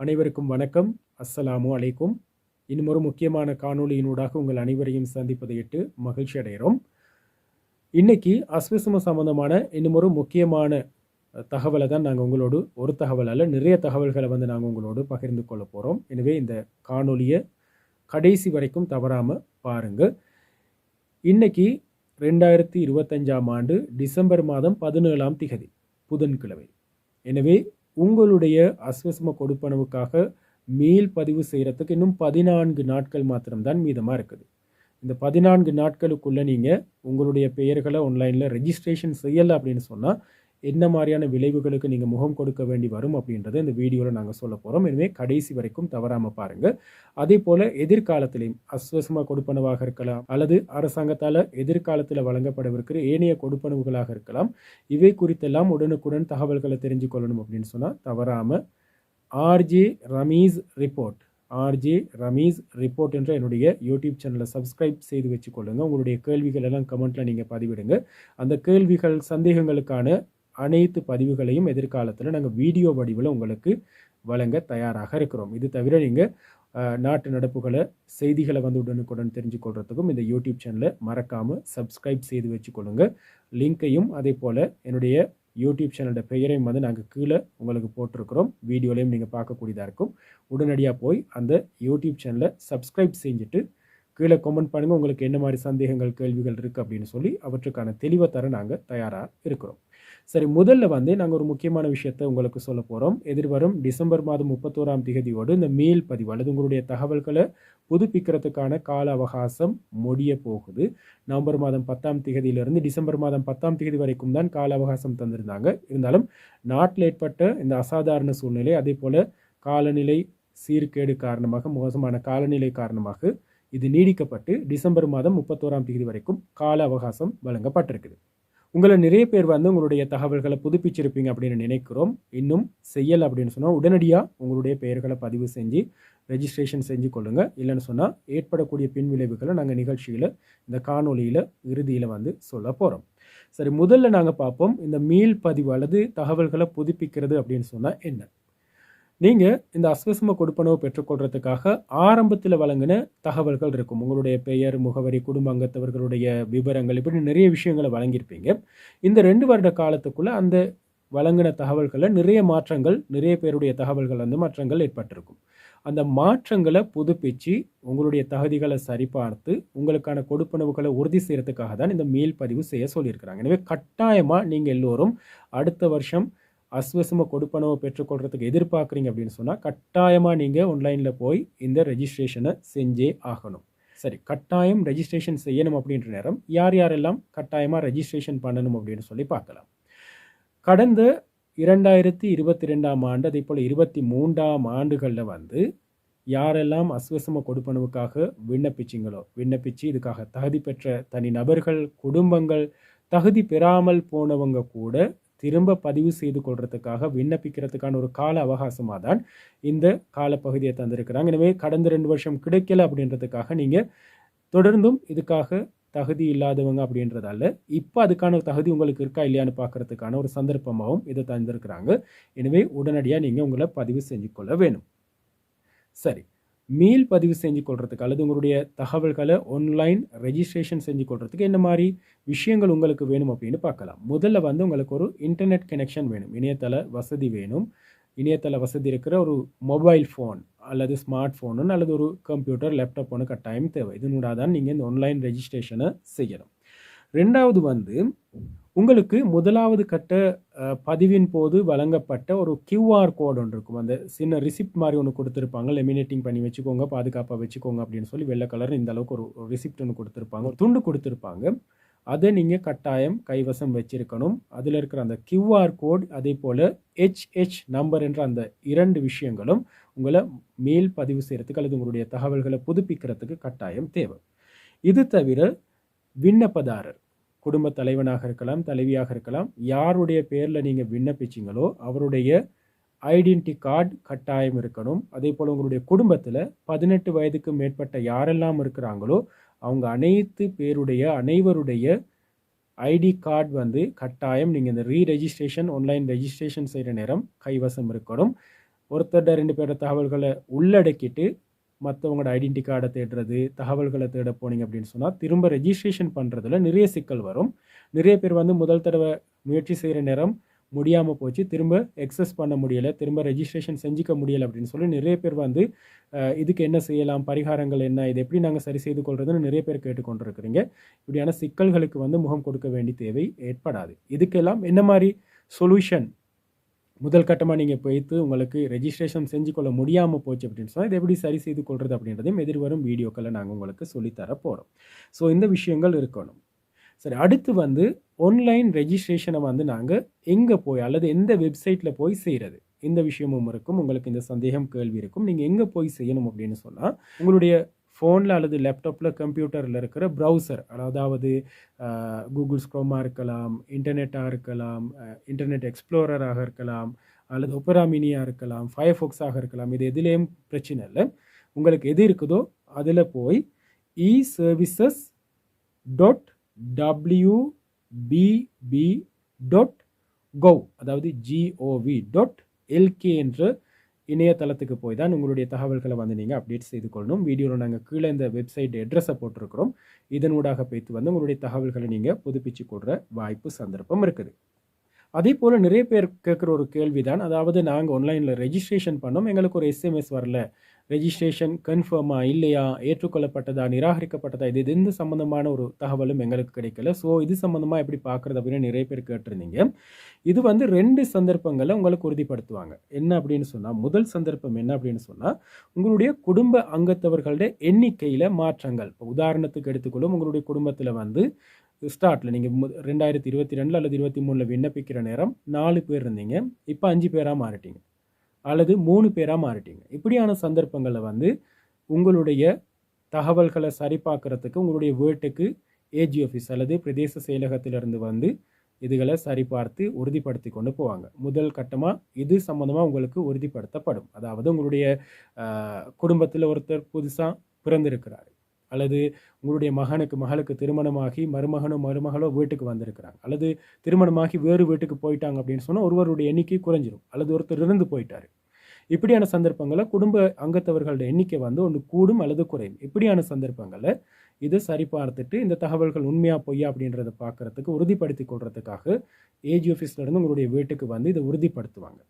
அனைவருக்கும் வணக்கம். அஸ்ஸலாமு அலைக்கும். இன்னும் ஒரு முக்கியமான காணொளியினூடாக உங்கள் அனைவரையும் சந்திப்பதையிட்டு மகிழ்ச்சி அடைகிறோம். இன்னைக்கு அஸ்விஸ்ம சம்பந்தமான இன்னும் ஒரு முக்கியமான தகவலை தான் நாங்கள் உங்களோடு ஒரு தகவல் அல்ல நிறைய தகவல்களை நாங்கள் உங்களோடு பகிர்ந்து கொள்ள போகிறோம். எனவே இந்த காணொளியை கடைசி வரைக்கும் தவறாமல் பாருங்கள். இன்னைக்கு 2025ஆம் ஆண்டு டிசம்பர் மாதம் 17ஆம் திகதி புதன்கிழமை. எனவே உங்களுடைய அஸ்வசம கொடுப்பனவுக்காக மீள் பதிவு செய்கிறதுக்கு இன்னும் 14 நாட்கள் மாத்திரம்தான் மீதமாக இருக்குது. இந்த 14 நாட்களுக்குள்ளே நீங்கள் உங்களுடைய பெயர்களை ஆன்லைனில் ரெஜிஸ்ட்ரேஷன் செய்யலை அப்படின்னு சொன்னால் என்ன மாதிரியான விளைவுகளுக்கு நீங்கள் முகம் கொடுக்க வேண்டி வரும் அப்படின்றத இந்த வீடியோவில் நாங்கள் சொல்ல போகிறோம். எனவே கடைசி வரைக்கும் தவறாமல் பாருங்கள். அதே போல் எதிர்காலத்திலையும் அஸ்வசமாக கொடுப்பனவாக இருக்கலாம் அல்லது அரசாங்கத்தால் எதிர்காலத்தில் வழங்கப்படவிருக்கிற ஏனைய கொடுப்பனவுகளாக இருக்கலாம். இவை குறித்தெல்லாம் உடனுக்குடன் தகவல்களை தெரிஞ்சு கொள்ளணும் அப்படின்னு சொன்னால் தவறாமல் ஆர்ஜே ரமீஸ் ரிப்போர்ட் என்ற என்னுடைய யூடியூப் சேனலை சப்ஸ்கிரைப் செய்து வச்சுக்கொள்ளுங்கள். உங்களுடைய கேள்விகள் எல்லாம் கமெண்ட்டில் நீங்கள் பதிவிடுங்க. அந்த கேள்விகள் சந்தேகங்களுக்கான அனைத்து பதிவுகளையும் எதிர்காலத்தில் நாங்கள் வீடியோ வடிவில் உங்களுக்கு வழங்க தயாராக இருக்கிறோம். இது தவிர நீங்கள் நாட்டு நடப்புகளை செய்திகளை உடனுக்குடன் தெரிஞ்சுக்கொள்கிறதுக்கும் இந்த யூடியூப் சேனலை மறக்காமல் சப்ஸ்கிரைப் செய்து வச்சுக்கொள்ளுங்க. லிங்க்கையும் அதே போல் என்னுடைய யூடியூப் சேனலோட பெயரையும் நாங்கள் கீழே உங்களுக்கு போட்டிருக்கிறோம். வீடியோலையும் நீங்கள் பார்க்கக்கூடியதாக இருக்கும். உடனடியாக போய் அந்த யூடியூப் சேனலை சப்ஸ்கிரைப் செஞ்சுட்டு கீழே கமெண்ட் பண்ணுங்கள். உங்களுக்கு என்ன மாதிரி சந்தேகங்கள் கேள்விகள் இருக்குது அப்படின்னு சொல்லி அவற்றுக்கான தெளிவை தர நாங்கள் தயாராக இருக்கிறோம். சரி, முதல்ல நாங்கள் ஒரு முக்கியமான விஷயத்தை உங்களுக்கு சொல்ல போகிறோம். எதிர்வரும் டிசம்பர் மாதம் 31ஆம் திகதியோடு இந்த மீள் பதிவு அல்லது உங்களுடைய தகவல்களை புதுப்பிக்கிறதுக்கான கால அவகாசம் முடிய போகுது. நவம்பர் மாதம் 10ஆம் திகதியிலிருந்து டிசம்பர் மாதம் 10ஆம் திகதி வரைக்கும் தான் கால அவகாசம் தந்திருந்தாங்க. இருந்தாலும் நாட்டில் ஏற்பட்ட இந்த அசாதாரண சூழ்நிலை அதே போல் காலநிலை சீர்கேடு காரணமாக மோசமான காலநிலை காரணமாக இது நீடிக்கப்பட்டு டிசம்பர் மாதம் 31ஆம் தேதி வரைக்கும் கால அவகாசம் வழங்கப்பட்டிருக்குது. உங்களை நிறைய பேர் உங்களுடைய தகவல்களை புதுப்பிச்சிருப்பீங்க அப்படின்னு நினைக்கிறோம். இன்னும் செய்யலை அப்படின்னு சொன்னால் உடனடியாக உங்களுடைய பெயர்களை பதிவு செஞ்சு ரெஜிஸ்ட்ரேஷன் செஞ்சு கொள்ளுங்கள். இல்லைன்னு சொன்னால் ஏற்படக்கூடிய பின் விளைவுகளை நாங்கள் நிகழ்ச்சியில் இந்த காணொலியில் இறுதியில் சொல்ல போகிறோம். சரி, முதல்ல நாங்கள் பார்ப்போம் இந்த மீள் பதிவு அல்லது தகவல்களை புதுப்பிக்கிறது அப்படின்னு சொன்னால் என்ன. நீங்கள் இந்த அஸ்வசம கொடுப்பனவு பெற்றுக்கொள்றதுக்காக ஆரம்பத்தில் வழங்கின தகவல்கள் இருக்கும். உங்களுடைய பெயர், முகவரி, குடும்ப அங்கத்தவர்களுடைய விவரங்கள், இப்படி நிறைய விஷயங்களை வழங்கியிருப்பீங்க. இந்த 2 வருட காலத்துக்குள்ளே அந்த வழங்கின தகவல்களில் நிறைய மாற்றங்கள், நிறைய பேருடைய தகவல்கள் மாற்றங்கள் ஏற்பட்டிருக்கும். அந்த மாற்றங்களை புதுப்பிச்சு உங்களுடைய தகுதிகளை சரிபார்த்து உங்களுக்கான கொடுப்பனவுகளை உறுதி செய்கிறதுக்காக தான் இந்த மீள் பதிவு செய்ய சொல்லியிருக்கிறாங்க. எனவே கட்டாயமாக நீங்கள் எல்லோரும் அடுத்த வருஷம் அஸ்வசம கொடுப்பனவை பெற்றுக்கொள்றதுக்கு எதிர்பார்க்குறீங்க அப்படின்னு சொன்னால் கட்டாயமாக நீங்கள் ஆன்லைனில் போய் இந்த ரெஜிஸ்ட்ரேஷனை செஞ்சே ஆகணும். சரி, கட்டாயம் ரெஜிஸ்ட்ரேஷன் செய்யணும் அப்படின்ற நேரம் யார் யாரெல்லாம் கட்டாயமாக ரெஜிஸ்ட்ரேஷன் பண்ணணும் அப்படின்னு சொல்லி பார்க்கலாம். கடந்த 2022ஆம் ஆண்டு அதே போல் 23ஆம் ஆண்டுகளில் யாரெல்லாம் அஸ்வசம கொடுப்பனவுக்காக விண்ணப்பிச்சு இதுக்காக தகுதி பெற்ற தனி நபர்கள், குடும்பங்கள், தகுதி பெறாமல் போனவங்க கூட திரும்ப பதிவு செய்து கொள்றதுக்காக விண்ணப்பிக்கிறதுக்கான ஒரு கால அவகாசமாக தான் இந்த காலப்பகுதியை தந்திருக்கிறாங்க. எனவே கடந்த 2 வருஷம் கிடைக்கல அப்படின்றதுக்காக நீங்கள் தொடர்ந்தும் இதுக்காக தகுதி இல்லாதவங்க அப்படின்றதால இப்போ அதுக்கான தகுதி உங்களுக்கு இருக்கா இல்லையான்னு பார்க்கறதுக்கான ஒரு சந்தர்ப்பமாகவும் இதை தந்திருக்கிறாங்க. எனவே உடனடியாக நீங்கள் உங்களை பதிவு செஞ்சு கொள்ள வேணும். சரி, மீள் பதிவு செஞ்சு கொள்றதுக்கு அல்லது உங்களுடைய தகவல்களை ஆன்லைன் ரெஜிஸ்ட்ரேஷன் செஞ்சு கொள்றதுக்கு என்ன மாதிரி விஷயங்கள் உங்களுக்கு வேணும் அப்படின்னு பார்க்கலாம். முதல்ல உங்களுக்கு ஒரு இன்டர்நெட் கனெக்ஷன் வேணும், இணையதள வசதி வேணும். இணையதள வசதி இருக்கிற ஒரு மொபைல் ஃபோன் அல்லது ஸ்மார்ட் ஃபோனு அல்லது ஒரு கம்ப்யூட்டர், லேப்டாப் ஒன்று கட்டாயம் தேவை. இதனூடாக தான் நீங்கள் இந்த ஆன்லைன் ரெஜிஸ்ட்ரேஷனை செய்யணும். ரெண்டாவது உங்களுக்கு முதலாவது கட்ட பதிவின் போது வழங்கப்பட்ட ஒரு கியூஆர் கோடு ஒன்று இருக்கும். அந்த சின்ன ரிசிப்ட் மாதிரி ஒன்று கொடுத்துருப்பாங்க. லெமினேட்டிங் பண்ணி வச்சுக்கோங்க, பாதுகாப்பாக வச்சுக்கோங்க அப்படின்னு சொல்லி வெள்ளை கலர் இந்த அளவுக்கு ஒரு ரிசிப்ட் ஒன்று கொடுத்துருப்பாங்க, ஒரு துண்டு கொடுத்துருப்பாங்க. அதை நீங்கள் கட்டாயம் கைவசம் வச்சிருக்கணும். அதில் இருக்கிற அந்த கியூஆர் கோட் அதே போல் HH நம்பர் என்ற அந்த 2 விஷயங்களும் உங்களை மேல் பதிவு செய்கிறதுக்கு அல்லது உங்களுடைய தகவல்களை புதுப்பிக்கிறதுக்கு கட்டாயம் தேவை. இது தவிர விண்ணப்பதாரர், குடும்ப தலைவனாக இருக்கலாம், தலைவியாக இருக்கலாம், யாருடைய பேரில் நீங்கள் விண்ணப்பிச்சிங்களோ அவருடைய ஐடென்டி கார்டு கட்டாயம் இருக்கணும். அதே போல் உங்களுடைய குடும்பத்தில் 18 வயதுக்கு மேற்பட்ட யாரெல்லாம் இருக்கிறாங்களோ அவங்க அனைவருடைய ஐடி கார்டு கட்டாயம் நீங்கள் இந்த ரெஜிஸ்ட்ரேஷன் ஆன்லைன் ரெஜிஸ்ட்ரேஷன் செய்கிற நேரம் கைவசம் இருக்கணும். ஒருத்தர்ட 2 பேரோட தகவல்களை உள்ளடக்கிட்டு மற்றவங்களோட ஐடென்டி கார்டை தேடுறது, தகவல்களை தேட போனீங்க அப்படின்னு சொன்னால் திரும்ப ரெஜிஸ்ட்ரேஷன் பண்ணுறதுல நிறைய சிக்கல் வரும். நிறைய பேர் வந்து முதல் தடவை முயற்சி செய்கிற நேரம் முடியாமல் போச்சு, திரும்ப எக்ஸஸ் பண்ண முடியலை, திரும்ப ரெஜிஸ்ட்ரேஷன் செஞ்சுக்க முடியலை அப்படின்னு சொல்லி நிறைய பேர் வந்து இதுக்கு என்ன செய்யலாம், பரிகாரங்கள் என்ன, இது எப்படி நாங்கள் சரி செய்து கொள்றதுன்னு நிறைய பேர் கேட்டுக்கொண்டிருக்கிறீங்க. இப்படியான சிக்கல்களுக்கு வந்து முகம் கொடுக்க வேண்டிய தேவை ஏற்படாது. இதுக்கெல்லாம் என்ன மாதிரி சொல்யூஷன் முதல் கட்டமாக நீங்கள் போய்த்து உங்களுக்கு ரெஜிஸ்ட்ரேஷன் செஞ்சு கொள்ள முடியாமல் போச்சு அப்படின்னு சொன்னால் இதை எப்படி சரி செய்து கொள்வது அப்படின்றதையும் எதிர்வரும் வீடியோக்களை நாங்கள் உங்களுக்கு சொல்லித்தர போகிறோம். ஸோ இந்த விஷயங்கள் இருக்கணும். சரி, அடுத்து வந்து ஆன்லைன் ரெஜிஸ்ட்ரேஷனை வந்து நாங்கள் எங்கே போய் அல்லது எந்த வெப்சைட்டில் போய் செய்கிறது, இந்த விஷயமும் இருக்கும். உங்களுக்கு இந்த சந்தேகம் கேள்வி இருக்கும். நீங்கள் எங்கே போய் செய்யணும் அப்படின்னு சொன்னால் உங்களுடைய ஃபோனில் அல்லது லேப்டாப்பில் கம்ப்யூட்டரில் இருக்கிற ப்ரௌசர், அதாவது கூகுள் ஸ்க்ரோமாக இருக்கலாம், இன்டர்நெட்டாக இருக்கலாம், இன்டர்நெட் எக்ஸ்ப்ளோரராக இருக்கலாம், அல்லது ஒப்பரா மினியாக இருக்கலாம், ஃபயர்ஃபாக்ஸாக இருக்கலாம். இது எதுலேயும் பிரச்சனை இல்லை. உங்களுக்கு எது இருக்குதோ அதில் போய் eservices.wbb.gov அதாவது gov.lk என்ற இணையதளத்துக்கு போய் தான் உங்களுடைய தகவல்களை வந்து நீங்கள் அப்டேட் செய்து கொள்ளணும். வீடியோவில் நாங்கள் கீழே இந்த வெப்சைட் அட்ரஸை போட்டிருக்கிறோம். இதனூடாக போய்த்து வந்து உங்களுடைய தகவல்களை நீங்கள் புதுப்பிச்சு கொள்கிற வாய்ப்பு சந்தர்ப்பம் இருக்குது. அதே போல் நிறைய பேர் கேட்குற ஒரு கேள்வி தான், அதாவது நாங்கள் ஆன்லைனில் ரெஜிஸ்ட்ரேஷன் பண்ணோம், எங்களுக்கு ஒரு எஸ்எம்எஸ் வரல, ரெஜிஸ்ட்ரேஷன் கன்ஃபார்மா இல்லையா, ஏற்றுக்கொள்ளப்பட்டதா நிராகரிக்கப்பட்டதா, இது எந்த சம்மந்தமான ஒரு தகவலும் எங்களுக்கு கிடைக்கல. ஸோ இது சம்மந்தமாக எப்படி பார்க்குறது அப்படின்னு நிறைய பேர் கேட்டிருந்தீங்க. இது வந்து 2 சந்தர்ப்பங்களை உங்களுக்கு உறுதிப்படுத்துவாங்க. என்ன அப்படின்னு சொன்னால், முதல் சந்தர்ப்பம் என்ன அப்படின்னு சொன்னால், உங்களுடைய குடும்ப அங்கத்தவர்களுடைய எண்ணிக்கையில் மாற்றங்கள். இப்போ உதாரணத்துக்கு எடுத்துக்கொள்ளும், உங்களுடைய குடும்பத்தில் வந்து ஸ்டார்ட்டில் நீங்கள் 2022 அல்லது 23 விண்ணப்பிக்கிற நேரம் 4 பேர் இருந்தீங்க, இப்போ 5 பேராக மாறிட்டீங்க அல்லது 3 பேராக மாறிட்டீங்க. இப்படியான சந்தர்ப்பங்களில் வந்து உங்களுடைய தகவல்களை சரிபார்க்கறதுக்கு உங்களுடைய வீட்டுக்கு ஏஜி ஆஃபீஸ் அல்லது பிரதேச செயலகத்திலிருந்து வந்து இதுகளை சரிபார்த்து உறுதிப்படுத்தி கொண்டு போவாங்க. முதல் கட்டமாக இது சம்மந்தமாக உங்களுக்கு உறுதிப்படுத்தப்படும். அதாவது உங்களுடைய குடும்பத்தில் ஒருத்தர் புதுசாக பிறந்திருக்கிறார், அல்லது உங்களுடைய மகளுக்கு திருமணமாகி மருமகளோ வீட்டுக்கு வந்திருக்கிறாங்க, அல்லது திருமணமாகி வேறு வீட்டுக்கு போயிட்டாங்க அப்படின்னு சொன்னால் ஒருவருடைய எண்ணிக்கை குறைஞ்சிரும், அல்லது ஒருத்தர் இருந்து போயிட்டார். இப்படியான சந்தர்ப்பங்களில் குடும்ப அங்கத்தவர்களோட எண்ணிக்கை வந்து ஒன்று கூடும் அல்லது குறையும். இப்படியான சந்தர்ப்பங்களில் இதை சரிபார்த்துட்டு இந்த தகவல்கள் உண்மையா பொய்யா அப்படின்றத பார்க்கறதுக்கு உறுதிப்படுத்தி கொள்றதுக்காக ஏஜி ஆஃபீஸ்லேருந்து உங்களுடைய வீட்டுக்கு வந்து இதை உறுதிப்படுத்துவாங்க.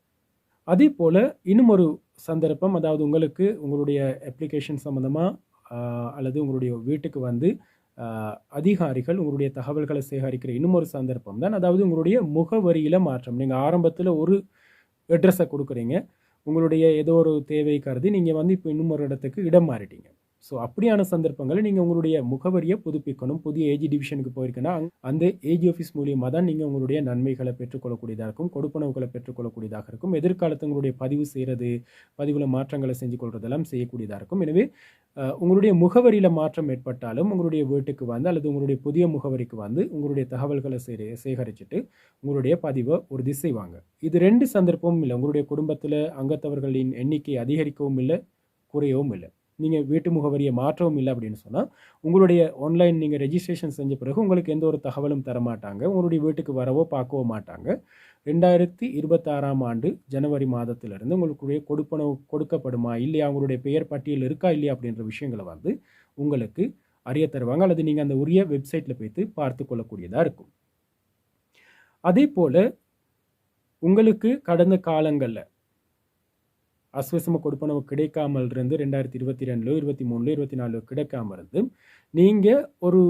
அதே போல் இன்னும் ஒரு சந்தர்ப்பம், அதாவது உங்களுக்கு உங்களுடைய அப்ளிகேஷன் சம்மந்தமாக அல்லது உங்களுடைய வீட்டுக்கு வந்து அதிகாரிகள் உங்களுடைய தகவல்களை சேகரிக்கிற இன்னும் ஒரு சந்தர்ப்பம் தான், அதாவது உங்களுடைய முகவரியில் மாற்றம். நீங்கள் ஆரம்பத்தில் ஒரு அட்ரஸை கொடுக்குறீங்க, உங்களுடைய ஏதோ ஒரு தேவை கருதி நீங்கள் வந்து இப்போ இன்னும் ஒரு இடத்துக்கு இடம் மாறிட்டீங்க. ஸோ அப்படியான சந்தர்ப்பங்களில் நீங்கள் உங்களுடைய முகவரியை புதுப்பிக்கணும். புதிய ஏஜி டிவிஷனுக்கு போயிருக்குன்னா அந்த ஏஜி ஆஃபீஸ் மூலியமாக தான் நீங்கள் உங்களுடைய நன்மைகளை பெற்றுக்கொள்ளக்கூடியதாக இருக்கும், கொடுப்பனவுகளை பெற்றுக்கொள்ளக்கூடியதாக இருக்கும். எதிர்காலத்தில் உங்களுடைய பதிவு செய்கிறது, பதிவில் மாற்றங்களை செஞ்சு கொள்றதெல்லாம் செய்யக்கூடியதாக இருக்கும். எனவே உங்களுடைய முகவரியில் மாற்றம் ஏற்பட்டாலும் உங்களுடைய வீட்டுக்கு வந்து அல்லது உங்களுடைய புதிய முகவரிக்கு வந்து உங்களுடைய தகவல்களை சேகரிச்சுட்டு உங்களுடைய பதிவை உறுதி செய்வாங்க. இது 2 சந்தர்ப்பமும் இல்லை. உங்களுடைய குடும்பத்தில் அங்கத்தவர்களின் எண்ணிக்கை அதிகரிக்கவும் இல்லை, குறையவும் இல்லை. நீங்கள் வீட்டு முகவரியை மாற்றவும் இல்லை அப்படின்னு சொன்னால் உங்களுடைய ஆன்லைன் நீங்கள் ரெஜிஸ்ட்ரேஷன் செஞ்ச பிறகு உங்களுக்கு எந்த ஒரு தகவலும் தரமாட்டாங்க, உங்களுடைய வீட்டுக்கு வரவோ பார்க்கவோ மாட்டாங்க. 2026ஆம் ஆண்டு ஜனவரி மாதத்திலிருந்து உங்களுடைய கொடுப்பனவு கொடுக்கப்படுமா இல்லையா, உங்களுடைய பெயர் பட்டியல் இருக்கா இல்லையா அப்படின்ற விஷயங்களை வந்து உங்களுக்கு அறிய தருவாங்க, அல்லது நீங்கள் அந்த உரிய வெப்சைட்டில் போய்த்து பார்த்து கொள்ளக்கூடியதாக இருக்கும். அதே போல் உங்களுக்கு கடந்த காலங்களில் அஸ்வசம கொடுப்பனவு கிடைக்காமல் இருந்து 2022, 23, 24 கிடைக்காமல் இருந்து நீங்கள் ஒரு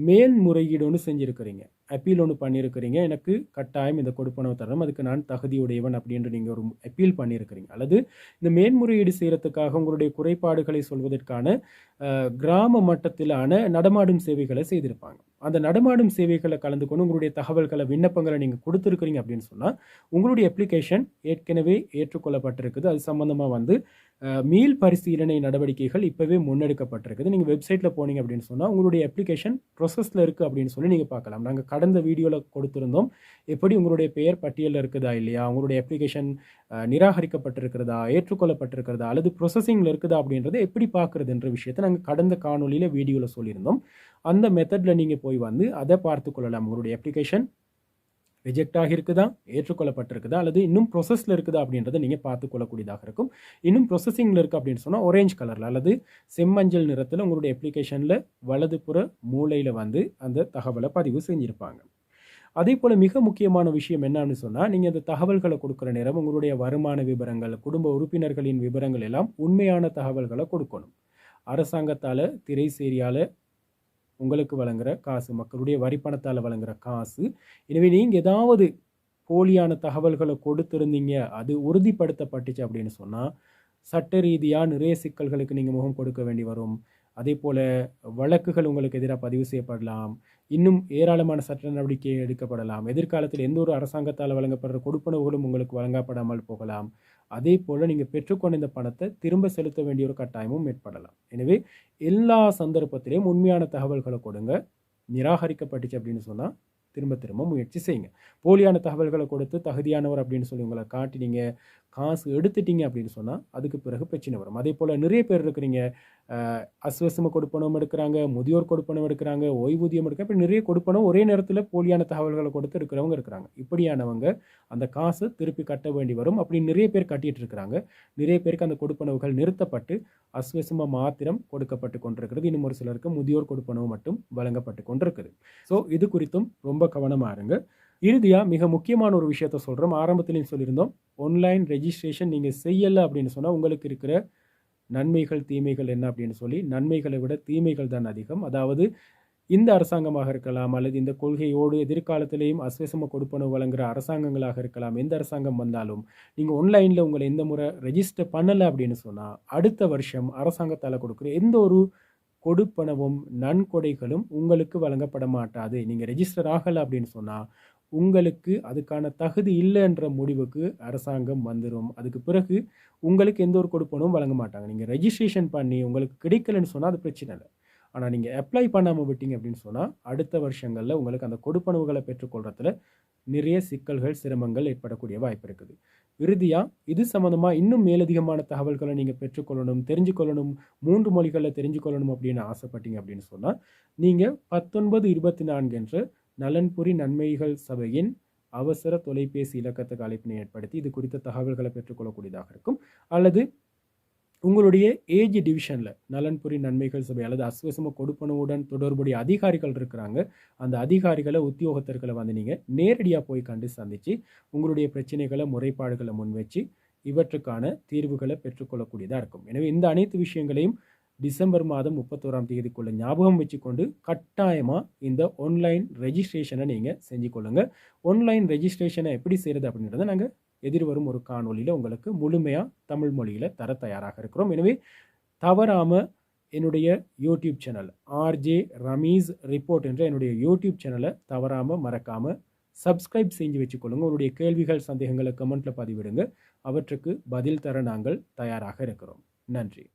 மேல்முறையீடு ஒன்று செஞ்சுருக்கிறீங்க, அப்பீல் ஒன்று பண்ணியிருக்கிறீங்க, எனக்கு கட்டாயம் இந்த கொடுப்பனவு தரணும், அதுக்கு நான் தகுதியுடையவன் அப்படின்ற நீங்கள் ஒரு அப்பீல் பண்ணியிருக்கிறீங்க, அல்லது இந்த மேன்முறையீடு செய்கிறதுக்காக உங்களுடைய குறைபாடுகளை சொல்வதற்கான கிராம மட்டத்திலான நடமாடும் சேவைகளை செய்திருப்பாங்க. அந்த நடமாடும் சேவைகளை கலந்து கொண்டு உங்களுடைய தகவல்களை விண்ணப்பங்களை நீங்கள் கொடுத்துருக்கிறீங்க அப்படின்னு சொன்னால் உங்களுடைய அப்ளிகேஷன் ஏற்கனவே ஏற்றுக்கொள்ளப்பட்டிருக்குது. அது சம்மந்தமாக வந்து மீள் பரிசீலனை நடவடிக்கைகள் இப்போவே முன்னெடுக்கப்பட்டிருக்குது. நீங்கள் வெப்சைட்டில் போனீங்க அப்படின்னு சொன்னால் உங்களுடைய அப்ளிகேஷன் ப்ரொசஸில் இருக்குது அப்படின்னு சொல்லி நீங்கள் பார்க்கலாம். நாங்கள் கடந்த வீடியோவில் கொடுத்துருந்தோம் எப்படி உங்களுடைய பெயர் பட்டியலில் இருக்குதா இல்லையா, உங்களுடைய அப்ளிகேஷன் நிராகரிக்கப்பட்டிருக்கிறதா, ஏற்றுக்கொள்ளப்பட்டிருக்கிறதா, அல்லது ப்ரொசஸிங்கில் இருக்குதா அப்படின்றத எப்படி பார்க்குறதுன்ற விஷயத்தை நாங்கள் கடந்த காணொலியில் வீடியோவில் சொல்லியிருந்தோம். அந்த மெத்தடில் நீங்கள் போய் வந்து அதை பார்த்து கொள்ளலாம். உங்களுடைய அப்ளிகேஷன் ரிஜெக்ட் ஆகியிருக்குதா, ஏற்றுக்கொள்ளப்பட்டிருக்குதா, அல்லது இன்னும் ப்ரொசஸில் இருக்குதா அப்படின்றத நீங்கள் பார்த்து கொள்ளக்கூடியதாக இருக்கும். இன்னும் ப்ரொசஸிங்கில் இருக்குது அப்படின்னு சொன்னால் ஆரஞ்சு கலரில் அல்லது செம்மஞ்சள் நிறத்தில் உங்களுடைய அப்ளிகேஷனில் வலதுபுற மூலையில் வந்து அந்த தகவலை பதிவு செஞ்சுருப்பாங்க. அதே போல் மிக முக்கியமான விஷயம் என்னன்னு சொன்னால், நீங்கள் இந்த தகவல்களை கொடுக்குற நேரம் உங்களுடைய வருமான விவரங்கள், குடும்ப உறுப்பினர்களின் விவரங்கள் எல்லாம் உண்மையான தகவல்களை கொடுக்கணும். அரசாங்கத்தால் திரைசேரியால் உங்களுக்கு வழங்குகிற காசு, மக்களுடைய வரிப்பணத்தால் வழங்குகிற காசு. எனவே நீங்கள் ஏதாவது போலியான தகவல்களை கொடுத்துருந்தீங்க, அது உறுதிப்படுத்தப்பட்டுச்சு அப்படின்னு சொன்னால் சட்ட ரீதியாக நிறைய சிக்கல்களுக்கு நீங்கள் முகம் கொடுக்க வேண்டி வரும். அதே போல் வழக்குகள் உங்களுக்கு எதிராக பதிவு செய்யப்படலாம். இன்னும் ஏராளமான சட்ட நடவடிக்கை எடுக்கப்படலாம். எதிர்காலத்தில் எந்த ஒரு அரசாங்கத்தால் வழங்கப்படுற கொடுப்பனவுகளும் உங்களுக்கு வழங்கப்படாமல் போகலாம். அதே போல் நீங்கள் பெற்றுக்கொண்ட இந்த பணத்தை திரும்ப செலுத்த வேண்டிய ஒரு கட்டாயமும் ஏற்படலாம். எனவே எல்லா சந்தர்ப்பத்திலையும் உண்மையான தகவல்களை கொடுங்க. நிராகரிக்கப்பட்டுச்சு அப்படின்னு சொன்னால் திரும்ப திரும்ப முயற்சி செய்யுங்க. போலியான தகவல்களை கொடுத்து தகுதியானவர் அப்படின்னு சொல்லி உங்களை காட்டி நீங்கள் காசு எடுத்துட்டீங்க அப்படின்னு சொன்னால் அதுக்கு பிறகு பிரச்சனை வரும். அதே போல் நிறைய பேர் இருக்கிறீங்க, அஸ்வசம கொடுப்பனவும் எடுக்கிறாங்க, முதியோர் கொடுப்பனவும் எடுக்கிறாங்க, ஓய்வூதியம் எடுக்க, இப்போ நிறைய கொடுப்பனவும் ஒரே நேரத்தில் போலியான தகவல்களை கொடுத்து இருக்கிறவங்க இருக்கிறாங்க. இப்படியானவங்க அந்த காசு திருப்பி கட்ட வேண்டி வரும். அப்படி நிறைய பேர் கட்டிட்டு இருக்கிறாங்க. நிறைய பேருக்கு அந்த கொடுப்பனவுகள் நிறுத்தப்பட்டு அஸ்வசம மாத்திரம் கொடுக்கப்பட்டு கொண்டிருக்கிறது. இன்னும் ஒரு சிலருக்கு முதியோர் கொடுப்பனவு மட்டும் வழங்கப்பட்டு கொண்டிருக்குது. ஸோ இது குறித்தும் ரொம்ப கவனமாக இருங்க. இறுதியாக மிக முக்கியமான ஒரு விஷயத்த சொல்கிறோம். ஆரம்பத்திலையும் சொல்லியிருந்தோம், ஆன்லைன் ரெஜிஸ்ட்ரேஷன் நீங்கள் செய்யலை அப்படின்னு சொன்னால் உங்களுக்கு இருக்கிற நன்மைகள் தீமைகள் என்ன அப்படின்னு சொல்லி, நன்மைகளை விட தீமைகள் தான் அதிகம். அதாவது இந்த அரசாங்கமாக இருக்கலாம், அல்லது இந்த கொள்கையோடு எதிர்காலத்திலேயும் அஸ்வசம கொடுப்பனவு வழங்குகிற அரசாங்கங்களாக இருக்கலாம், எந்த அரசாங்கம் வந்தாலும் நீங்கள் ஆன்லைனில் உங்களை எந்த முறை ரெஜிஸ்டர் பண்ணலை அப்படின்னு சொன்னால் அடுத்த வருஷம் அரசாங்கத்தால் கொடுக்குற எந்த ஒரு கொடுப்பனவும் நன்கொடைகளும் உங்களுக்கு வழங்கப்பட மாட்டாது. நீங்கள் ரெஜிஸ்டர் ஆகலை அப்படின்னு சொன்னால் உங்களுக்கு அதுக்கான தகுதி இல்லைன்ற முடிவுக்கு அரசாங்கம் வந்துடும். அதுக்கு பிறகு உங்களுக்கு எந்த ஒரு கொடுப்பனவும் வழங்க மாட்டாங்க. நீங்கள் ரெஜிஸ்ட்ரேஷன் பண்ணி உங்களுக்கு கிடைக்கலன்னு சொன்னால் அது பிரச்சனை இல்லை. ஆனால் நீங்கள் அப்ளை பண்ணாமல் விட்டீங்க அப்படின்னு சொன்னால் அடுத்த வருஷங்களில் உங்களுக்கு அந்த கொடுப்பனவுகளை பெற்றுக்கொள்றதுல நிறைய சிக்கல்கள், சிரமங்கள் ஏற்படக்கூடிய வாய்ப்பு இருக்குது. இறுதியாக இது சம்மந்தமாக இன்னும் மேலதிகமான தகவல்களை நீங்கள் பெற்றுக்கொள்ளணும், தெரிஞ்சுக்கொள்ளணும், 3 மொழிகளில் தெரிஞ்சுக்கொள்ளணும் அப்படின்னு ஆசைப்பட்டீங்க அப்படின்னு சொன்னால் நீங்கள் 1924 என்ற நலன்புரி நன்மைகள் சபையின் அவசர தொலைபேசி இலக்கத்துக்கு அழைப்பினை ஏற்படுத்தி இது குறித்த தகவல்களை பெற்றுக்கொள்ளக்கூடியதாக இருக்கும். அல்லது உங்களுடைய ஏஜ் டிவிஷனில் நலன்புரி நன்மைகள் சபை அல்லது அஸ்வசம கொடுப்பனவுடன் தொடர்புடைய அதிகாரிகள் இருக்கிறாங்க. அந்த அதிகாரிகளை, உத்தியோகத்தர்களை வந்து நீங்கள் நேரடியாக போய் கண்டு சந்தித்து உங்களுடைய பிரச்சனைகளை, முறைப்பாடுகளை முன்வச்சு இவற்றுக்கான தீர்வுகளை பெற்றுக்கொள்ளக்கூடியதாக இருக்கும். எனவே இந்த அனைத்து விஷயங்களையும் டிசம்பர் மாதம் 31ஆம் தேதிக்குள்ள ஞாபகம் வச்சுக்கொண்டு கட்டாயமாக இந்த ஆன்லைன் ரெஜிஸ்ட்ரேஷனை நீங்கள் செஞ்சு கொள்ளுங்கள். ஆன்லைன் ரெஜிஸ்ட்ரேஷனை எப்படி செய்கிறது அப்படின்றத நாங்கள் எதிர்வரும் ஒரு காணொலியில் உங்களுக்கு முழுமையாக தமிழ் மொழியில் தர தயாராக இருக்கிறோம். எனவே தவறாமல் என்னுடைய YouTube channel RJ Ramees report என்ற என்னுடைய யூடியூப் சேனலை தவறாமல் மறக்காமல் சப்ஸ்கிரைப் செஞ்சு வச்சுக்கொள்ளுங்கள். உங்களுடைய கேள்விகள், சந்தேகங்களை கமெண்ட்டில் பதிவிடுங்க. அவற்றுக்கு பதில் தர நாங்கள் தயாராக இருக்கிறோம். நன்றி.